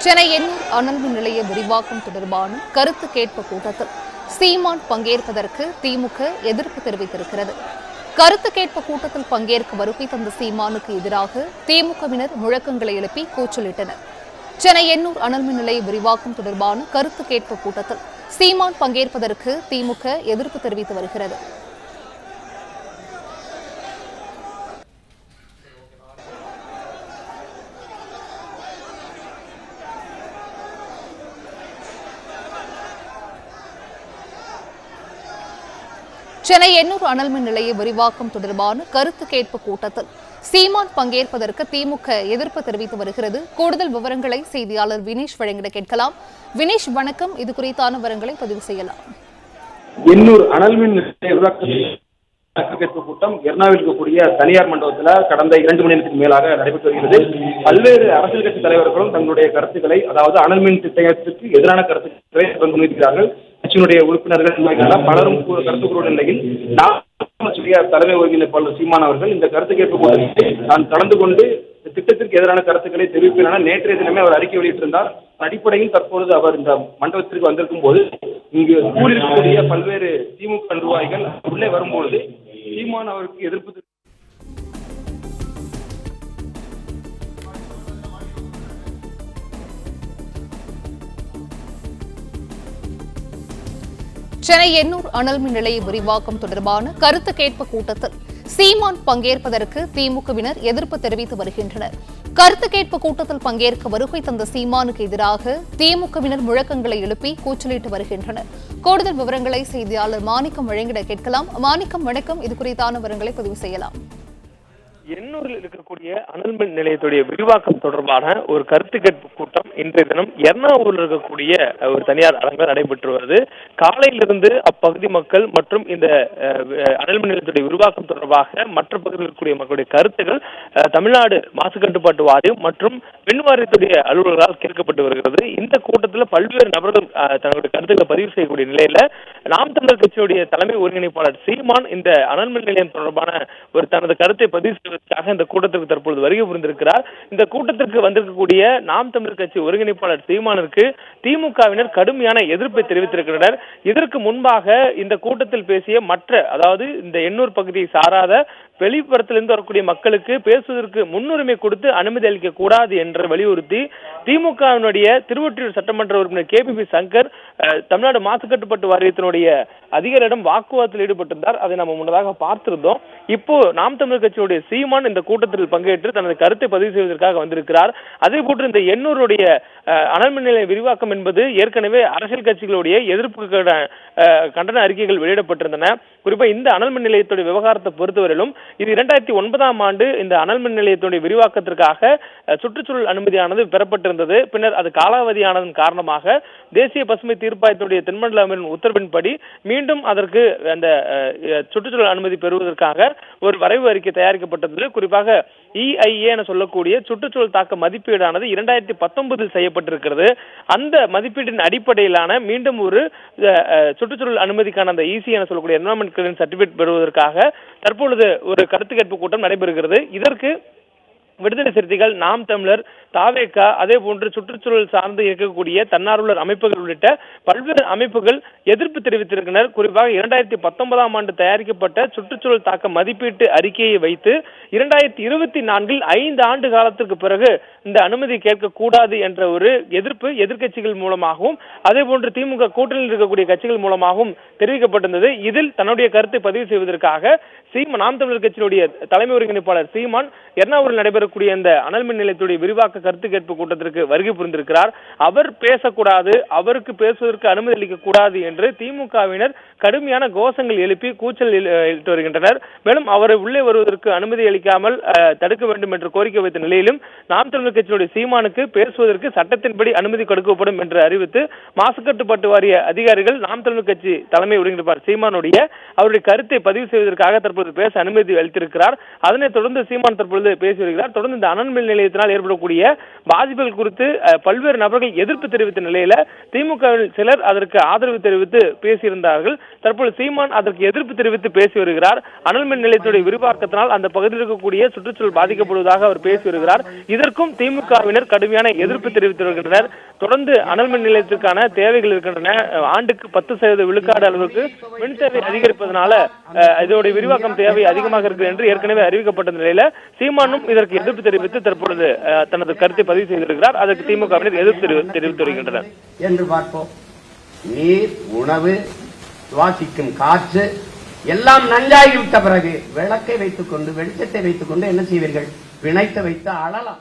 சென்னை எண்ணூர் அனல் மின் நிலைய விரிவாக்கம் தொடர்பான கருத்து கேட்பு கூட்டத்தில் சீமான் பங்கேற்பதற்கு திமுக எதிர்ப்பு தெரிவித்திருக்கிறது. கருத்து கேட்பு கூட்டத்தில் பங்கேற்க வருகை தந்த சீமானுக்கு எதிராக திமுகவினர் முழக்கங்களை எழுப்பி கூச்சலிட்டனர். சென்னை எண்ணூர் அனல் மின் நிலைய விரிவாக்கம் தொடர்பான கருத்து கேட்பு கூட்டத்தில் சீமான் பங்கேற்பதற்கு திமுக எதிர்ப்பு தெரிவித்து வருகிறது. சென்னை எண்ணூர் அனல் மின் நிலைய விரிவாக்கம் தொடர்பான கருத்து கேட்பு கூட்டத்தில் சீமான் பங்கேற்பதற்கு திமுக எதிர்ப்பு தெரிவித்து வருகிறது. கூடுதல் விவரங்களை செய்தியாளர் வினேஷ் வழங்கிட கேட்கலாம். வினேஷ், வணக்கம். இது குறித்தான விவரங்களை பதிவு செய்யலாம். எண்ணூர் அனல் மின் நிலைய கேட்பு கூட்டம் எர்ணாவில் இருக்கக்கூடிய தனியார் மண்டபத்தில் கடந்த 2 மணி நேரத்துக்கு மேலாக நடைபெற்று வருகிறது. பல்வேறு அரசியல் கட்சி தலைவர்களும் தங்களுடைய கருத்துக்களை, அதாவது அனல் மின் திட்டத்திற்கு எதிரான கருத்துக்களை முன்வைக்கிறார்கள். கட்சியினுடைய உறுப்பினர்கள் பலரும் கருத்து கூறும் நிலையில் தலைமை ஒருங்கிணைப்பாளர் சீமான் அவர்கள் இந்த கருத்து கேட்பு கூட்டத்தில் நான் கலந்து கொண்டு திட்டத்திற்கு எதிரான கருத்துக்களை தெரிவிப்பேன் என நேற்றைய தினமே அவர் அறிக்கை வெளியிட்டிருந்தார். அடிப்படையில் தற்பொழுது அவர் இந்த மண்டபத்திற்கு வந்திருக்கும் போது இங்கு கூடியிருக்கக்கூடிய பல்வேறு திமுக நிர்வாகிகள் உள்ளே வரும்பொழுது சீமான் அவருக்கு எதிர்ப்பு சென்னை எண்ணூர் அனல் மின் நிலைய விரிவாக்கம் தொடர்பான கருத்து கேட்பு கூட்டத்தில் சீமான் பங்கேற்பதற்கு திமுகவினர் எதிர்ப்பு தெரிவித்து வருகின்றனர். கருத்து கேட்பு கூட்டத்தில் பங்கேற்க வருகை தந்த சீமானுக்கு எதிராக திமுகவினர் முழக்கங்களை எழுப்பி கூச்சலிட்டு வருகின்றனர். கூடுதல் விவரங்களை செய்தியாளர் மாணிக்கம் வழங்கிட கேட்கலாம். மாணிக்கம், வணக்கம். இது குறித்தான விவரங்களை பதிவு செய்யலாம். எண்ணூரில் இருக்கக்கூடிய அனல் மின் நிலையத்துடைய விரிவாக்கம் தொடர்பான ஒரு கருத்து கேட்பு கூட்டம் இன்றைய தினம் எர்ணாவூரில் இருக்கக்கூடிய ஒரு தனியார் அரங்கில் நடைபெற்று வருது. காலையிலிருந்து அப்பகுதி மக்கள் மற்றும் இந்த அனல் மின் நிலையத்துடைய விரிவாக்கம் தொடர்பாக மற்ற பகுதியில் இருக்கக்கூடிய மக்களுடைய கருத்துக்கள் தமிழ்நாடு மாசு கட்டுப்பாட்டு வாரியம் மற்றும் மின் வாரியத்துடைய அலுவலர்களால் கேட்கப்பட்டு வருகிறது. இந்த கூட்டத்தில் பல்வேறு நபர்கள் தங்களுடைய கருத்துக்களை பதிவு செய்யக்கூடிய நிலையில நாம் தமிழர் கட்சியுடைய தலைமை ஒருங்கிணைப்பாளர் சீமான் இந்த அனல் மின் நிலையம் தொடர்பான ஒரு தனது கருத்தை பதிவு இந்த கூட்டத்திற்கு தற்பொழுது வருகை புரிந்திருக்கிறார். இந்த கூட்டத்திற்கு வந்திருக்கக்கூடிய நாம் தமிழர் கட்சி ஒருங்கிணைப்பாளர் சீமானுக்கு திமுகவினர் கடுமையான எதிர்ப்பை தெரிவித்திருக்கின்றனர். இதற்கு முன்பாக இந்த கூட்டத்தில் பேசிய அதாவது இந்த எண்ணூர் பகுதியை சாராத வெளிப்புறத்திலிருந்து வரக்கூடிய மக்களுக்கு பேசுவதற்கு முன்னுரிமை கொடுத்து அனுமதி அளிக்க கூடாது என்று வலியுறுத்தி திமுகவினுடைய திருவொற்றியூர் சட்டமன்ற உறுப்பினர் KPP சங்கர் தமிழ்நாடு மாசு கட்டுப்பாட்டு வாரியத்தினுடைய அதிகாரியிடம் வாக்குவாதத்தில் ஈடுபட்டிருந்தார். அதை நம்ம முன்னதாக பார்த்திருந்தோம். இப்போ நாம் தமிழர் கட்சியுடைய சீமான் இந்த கூட்டத்தில் பங்கேற்று தனது கருத்தை பதிவு செய்வதற்காக வந்திருக்கிறார். அதே போன்று இந்த எண்ணூருடைய அனல் மின் நிலைய விரிவாக்கம் என்பது ஏற்கனவே அரசியல் கட்சிகளுடைய எதிர்ப்பு கண்டன அறிக்கைகள் வெளியிடப்பட்டிருந்தன. குறிப்பா இந்த அனல் மின் நிலையத்துடைய விவகாரத்தை பொறுத்தவரையிலும் இது 2009ஆம் ஆண்டு இந்த அனல் மின் நிலையத்துடைய விரிவாக்கத்திற்காக சுற்றுச்சூழல் அனுமதியானது பெறப்பட்டிருந்தது. பின்னர் அது காலாவதியானதன் காரணமாக தேசிய பசுமை தீர்ப்பாயத்துடைய தென்மண்டல அமர்வின் உத்தரவின்படி மீண்டும் அதற்கு அந்த சுற்றுச்சூழல் அனுமதி பெறுவதற்காக ஒரு வரைவு அறிக்கை தயாரிக்கப்பட்டது. குறிப்பாக EIA என சொல்லக்கூடிய சுற்றுச்சூழல் தாக்க மதிப்பீடானது 2019 செய்யப்பட்டிருக்கிறது. அந்த மதிப்பீட்டின் அடிப்படையிலான மீண்டும் ஒரு சுற்றுச்சூழல் அனுமதிக்கான அந்த EC என சொல்லக்கூடிய என்விரான்மெண்ட் கிளியரன்ஸ் சர்டிபிகேட் பெறுவதற்காக தற்பொழுது ஒரு கருத்து கேட்பு கூட்டம் நடைபெறுகிறது. இதற்கு விடுதலை சிறுத்தைகள், நாம் தமிழர், தாவேகா, அதே போன்று சுற்றுச்சூழல் சார்ந்து இருக்கக்கூடிய தன்னார்வலர் அமைப்புகள் உள்ளிட்ட பல்வேறு அமைப்புகள் எதிர்ப்பு தெரிவித்திருக்கின்றனர். குறிப்பாக 2019ஆம் ஆண்டு தயாரிக்கப்பட்ட சுற்றுச்சூழல் தாக்க மதிப்பீட்டு அறிக்கையை வைத்து 2024இல் 5 ஆண்டு காலத்திற்கு பிறகு இந்த அனுமதி கேட்கக்கூடாது என்ற ஒரு எதிர்ப்பு எதிர்கட்சிகள் மூலமாகவும் அதே போன்று திமுக கூட்டணியில் இருக்கக்கூடிய கட்சிகள் மூலமாகவும் தெரிவிக்கப்பட்டிருந்தது. இதில் தன்னுடைய கருத்தை பதிவு செய்வதற்காக நாம் தமிழர் கட்சியினுடைய தலைமை ஒருங்கிணைப்பாளர் சீமான் எர்ணாவூரில் நடைபெறக்கூடிய இந்த அனல் மின் நிலையத்துடைய விரிவாக்க கருத்து கேட்பு கூட்டத்திற்கு வருகை புரிந்திருக்கிறார். அவர் பேசக்கூடாது, அவருக்கு பேசுவதற்கு அனுமதி அளிக்க கூடாது என்று திமுகவினர் கடுமையான கோஷங்கள் எழுப்பி கூச்சல் இட்டு வருகின்றனர். மேலும் அவரை உள்ளே வருவதற்கு அனுமதி அளிக்காமல் தடுக்க வேண்டும் என்று கோரிக்கை வைத்த நிலையிலும் நாம் தமிழர் கட்சியுடைய சீமானுக்கு பேசுவதற்கு சட்டத்தின்படி அனுமதி கொடுக்கப்படும் என்று அறிவித்து மாசு கட்டுப்பாட்டு வாரிய அதிகாரிகள் நாம் தமிழர் கட்சி தலைமை ஒருங்கிணைப்பாளர் சீமானுடைய அவருடைய கருத்தை பதிவு செய்வதற்காக தற்போது பேச அனுமதி அளித்திருக்கிறார். அதனைத் தொடர்ந்து சீமான் தற்பொழுது பேசி வருகிறார். தெரிவித்திருக்கிறார். தொடர்ந்து இந்த அனல் மின் நிலையத்தினால் ஏற்படக்கூடிய பாதிப்புகள் குறித்து பல்வேறு நபர்கள் எதிர்ப்பு தெரிவித்த நிலையில திமுகவில் சிலர் அதற்கு ஆதரவு தெரிவித்து பேசியிருந்தார்கள். தற்போது சீமான் அதற்கு எதிர்ப்பு தெரிவித்து பேசி வருகிறார். அனல் மின் நிலையத்துடைய விரிவாக்கத்தினால் அந்த பகுதியில் இருக்கக்கூடிய சுற்றுச்சூழல் பாதிக்கப்படுவதாக அவர் பேசி வருகிறார். இதற்கும் திமுகவினர் கடுமையான எதிர்ப்பு தெரிவித்து வருகின்றனர். தொடர்ந்து அனல் மின் நிலையத்திற்கான தேவைகள் இருக்கின்றன. ஆண்டுக்கு 10% விழுக்காடு அளவுக்கு மின் தேவை அதிகரிப்பதனால இதோட விரிவாக்கம் தேவை அதிகமாக இருக்கு என்று ஏற்கனவே அறிவிக்கப்பட்ட நிலையில சீமானும் இதற்கு எதிர்ப்பு தெரிவித்து தற்பொழுது தனது கருத்தை பதிவு செய்திருக்கிறார். அதற்கு திமுகவினர் எதிர்ப்பு தெரிவித்து வருகின்றனர் என்று பார்ப்போம். நீர், உணவு, சுவாசிக்கும் காற்று எல்லாம் நஞ்சாகிவிட்ட பிறகு விளக்கை வைத்துக் கொண்டு வெளிச்சத்தை வைத்துக் கொண்டு என்ன செய்வீர்கள்? பிணைத்து வைத்து அழலாம்.